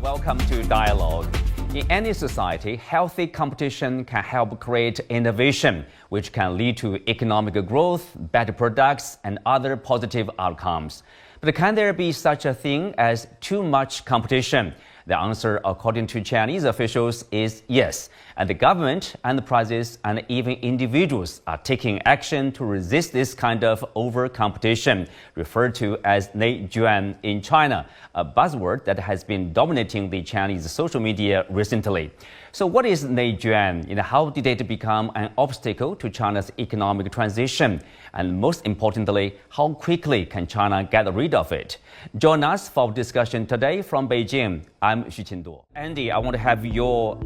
Welcome to Dialogue. In any society, healthy competition can help create innovation, which can lead to economic growth, better products, and other positive outcomes. But can there be such a thing as too much competition? The answer, according to Chinese officials, is yes. And the government, enterprises, and even individuals are taking action to resist this kind of over-competition, referred to as Neijuan in China, a buzzword that has been dominating the Chinese social media recently. So what is Neijuan? How did it become an obstacle to China's economic transition? And most importantly, how quickly can China get rid of it? Join us for discussion today from Beijing. I'm Xu Qinduo. Andy, I want to have your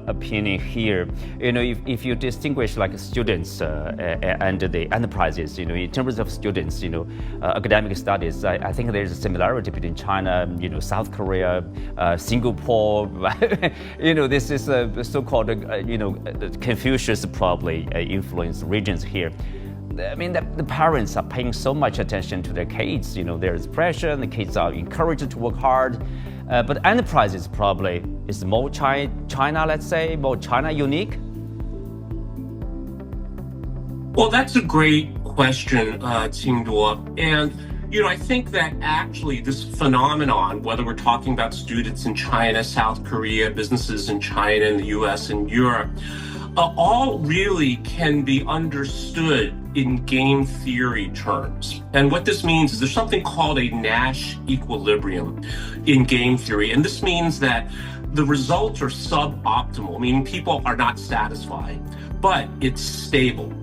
opinion here. If you distinguish like students and the enterprises, in terms of students, academic studies, I think there's a similarity between China, South Korea, Singapore. This is a so-called, Confucius probably influenced regions here. I mean, the parents are paying so much attention to their kids. There's pressure, and the kids are encouraged to work hard. But enterprises probably is more China, let's say, more China unique. Well, that's a great question, Qingduo. And I think that actually this phenomenon, whether we're talking about students in China, South Korea, businesses in China, in the US, and Europe, all really can be understood in game theory terms. And what this means is there's something called a Nash equilibrium in game theory. And this means that the results are suboptimal, meaning people are not satisfied, but it's stable.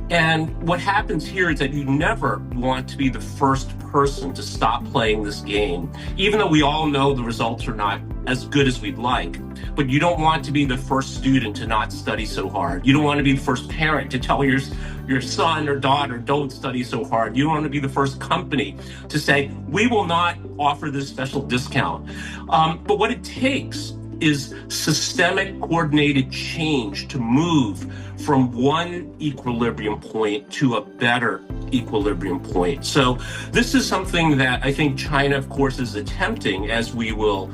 And what happens here is that you never want to be the first person to stop playing this game, even though we all know the results are not as good as we'd like. But you don't want to be the first student to not study so hard. You don't want to be the first parent to tell your son or daughter, don't study so hard. You don't want to be the first company to say, we will not offer this special discount. But what it takes is systemic coordinated change to move from one equilibrium point to a better equilibrium point. So this is something that I think China, of course, is attempting, as we will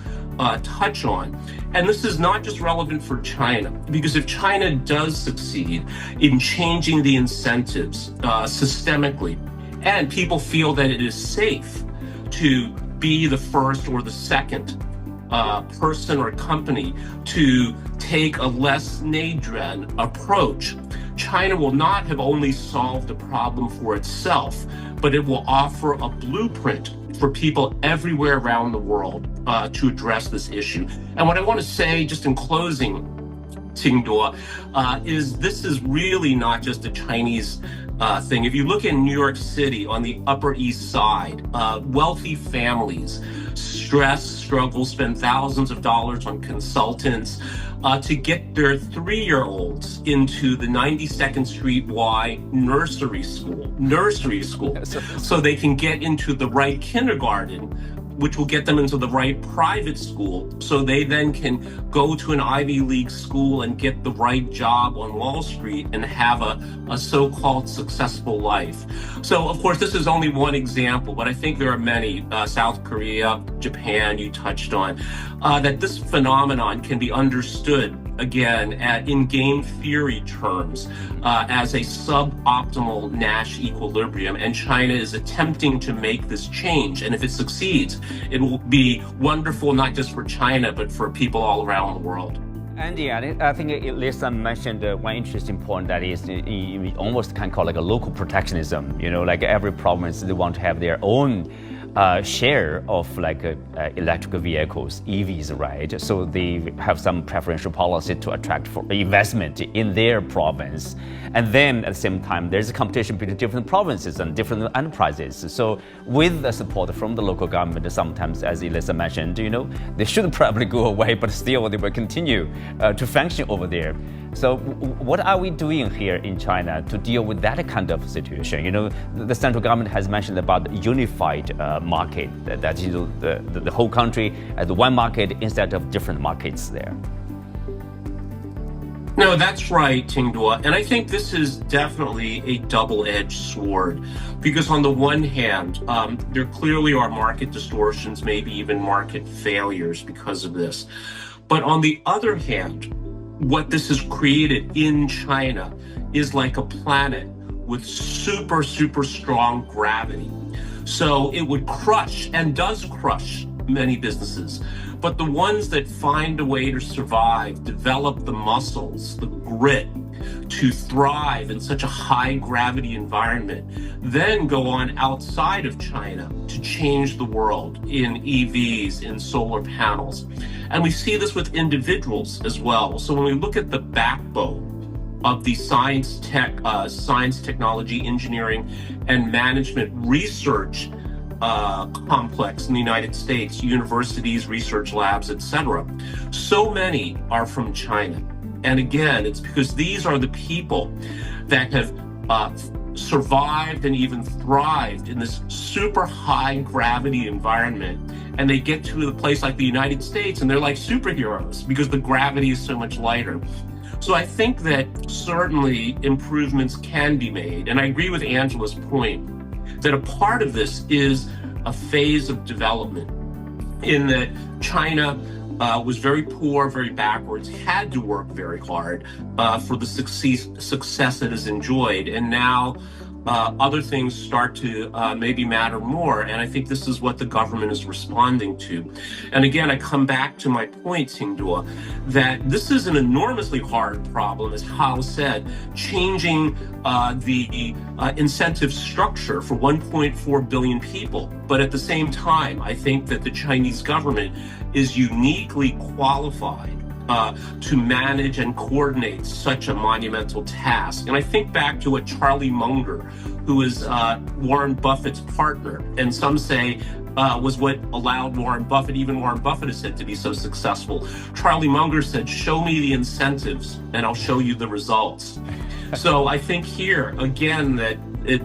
touch on. And this is not just relevant for China, because if China does succeed in changing the incentives systemically, and people feel that it is safe to be the first or the second person or company to take a less Neijuan approach, China will not have only solved the problem for itself, but it will offer a blueprint for people everywhere around the world to address this issue. And what I want to say just in closing, Qingduo, is this is really not just a Chinese thing. If you look in New York City on the Upper East Side, wealthy families struggle, spend thousands of dollars on consultants to get their 3-year-olds into the 92nd Street Y nursery school, so they can get into the right kindergarten, which will get them into the right private school, so they then can go to an Ivy League school and get the right job on Wall Street and have a so-called successful life. So, of course, this is only one example, but I think there are many, South Korea, Japan, you touched on, that this phenomenon can be understood again, in game theory terms, as a suboptimal Nash equilibrium. And China is attempting to make this change. And if it succeeds, it will be wonderful, not just for China, but for people all around the world. Andy, I think Lisa mentioned one interesting point, that is you almost can call like a local protectionism. Like every province, they want to have their own share of electric vehicles, EVs, right? So they have some preferential policy to attract for investment in their province. And then at the same time, there's a competition between different provinces and different enterprises. So with the support from the local government, sometimes, as Elisa mentioned, they should probably go away, but still they will continue to function over there. So what are we doing here in China to deal with that kind of situation? The central government has mentioned about unified market, that is the whole country as one market instead of different markets there. No, that's right, Tingdua. And I think this is definitely a double-edged sword because on the one hand, there clearly are market distortions, maybe even market failures because of this. But on the other hand, what this has created in China is like a planet with super, super strong gravity. So it would crush and does crush many businesses. But the ones that find a way to survive, develop the muscles, the grit to thrive in such a high gravity environment, then go on outside of China to change the world in EVs, in solar panels. And we see this with individuals as well. So when we look at the backbone of the science, technology, engineering, and management research complex in the United States, universities, research labs, etc. So many are from China. And again, it's because these are the people that have survived and even thrived in this super high gravity environment. And they get to a place like the United States and they're like superheroes because the gravity is so much lighter. So I think that certainly improvements can be made. And I agree with Angela's point that a part of this is a phase of development in that China was very poor, very backwards, had to work very hard for the success it has enjoyed. And now other things start to maybe matter more. And I think this is what the government is responding to. And again, I come back to my point, Tingdua, that this is an enormously hard problem, as Hao said, changing the incentive structure for 1.4 billion people. But at the same time, I think that the Chinese government is uniquely qualified to manage and coordinate such a monumental task. And I think back to what Charlie Munger, who is Warren Buffett's partner, and some say was what allowed Warren Buffett, even Warren Buffett is said to be so successful. Charlie Munger said, "Show me the incentives and I'll show you the results." So I think here, again, that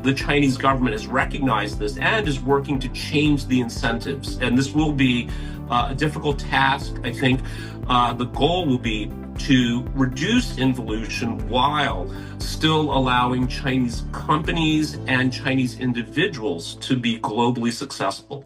the Chinese government has recognized this and is working to change the incentives. And this will be a difficult task. I think the goal will be to reduce involution while still allowing Chinese companies and Chinese individuals to be globally successful.